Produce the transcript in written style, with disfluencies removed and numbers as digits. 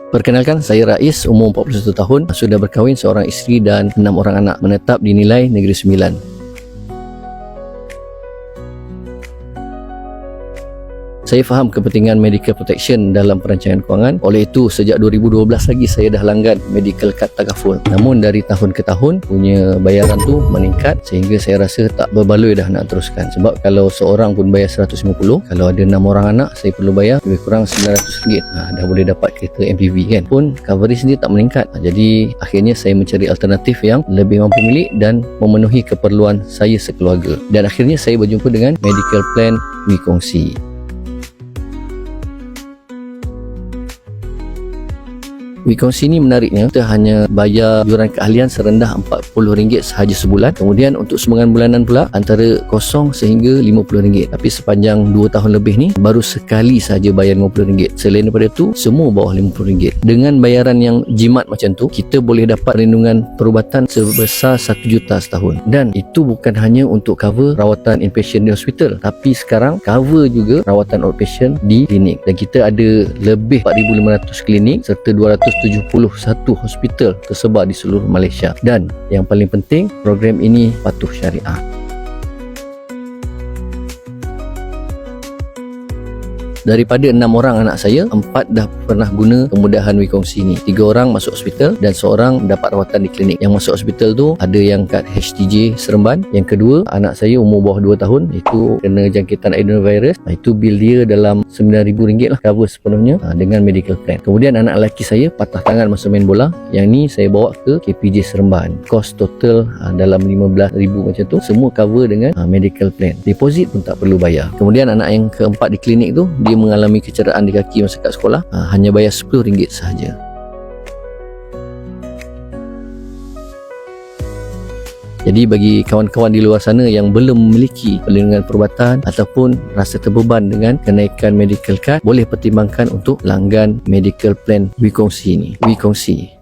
Perkenalkan, saya Rais, umur 41 tahun, sudah berkahwin, seorang isteri dan 6 orang anak, menetap di Nilai Negeri Sembilan. Saya faham kepentingan medical protection dalam perancangan kewangan. Oleh itu, sejak 2012 lagi saya dah langgan medical card takaful. Namun dari tahun ke tahun punya bayaran tu meningkat sehingga saya rasa tak berbaloi dah nak teruskan. Sebab kalau seorang pun bayar 150, kalau ada 6 orang anak saya perlu bayar lebih kurang RM900. Dah boleh dapat kereta MPV kan. Pun coverage ni tak meningkat. Jadi akhirnya saya mencari alternatif yang lebih mampu milik dan memenuhi keperluan saya sekeluarga. Dan akhirnya saya berjumpa dengan medical plan Wikongsi. Wikongsi ni menariknya, kita hanya bayar yuran keahlian serendah RM40 sahaja sebulan. Kemudian untuk sumbangan bulanan pula antara kosong sehingga RM50. Tapi sepanjang 2 tahun lebih ni baru sekali sahaja bayar RM50. Selain daripada tu semua bawah RM50. Dengan bayaran yang jimat macam tu, kita boleh dapat perlindungan perubatan sebesar RM1 juta setahun. Dan itu bukan hanya untuk cover rawatan inpatient di hospital, tapi sekarang cover juga rawatan outpatient di klinik. Dan kita ada lebih 4,500 klinik serta 271 hospital tersebar di seluruh Malaysia. Dan yang paling penting, program ini patuh syariah. Daripada 6 orang anak saya, 4 dah pernah guna kemudahan Wikongsi ni. 3 orang masuk hospital dan seorang mendapat rawatan di klinik. Yang masuk hospital tu ada yang kat HTJ Seremban. Yang kedua, anak saya umur bawah 2 tahun, itu kena jangkitan adenovirus. Itu bil dia dalam RM9,000 lah, cover sepenuhnya dengan medical plan. Kemudian anak lelaki saya patah tangan masa main bola. Yang ni saya bawa ke KPJ Seremban. Kos total dalam RM15,000 macam tu. Semua cover dengan medical plan. Deposit pun tak perlu bayar. Kemudian anak yang keempat di klinik tu, dia mengalami kecederaan di kaki masa kat sekolah, hanya bayar RM10 sahaja. Jadi bagi kawan-kawan di luar sana yang belum memiliki perlindungan perubatan ataupun rasa terbeban dengan kenaikan medical card, boleh pertimbangkan untuk langgan medical plan Wikongsi ni. Wikongsi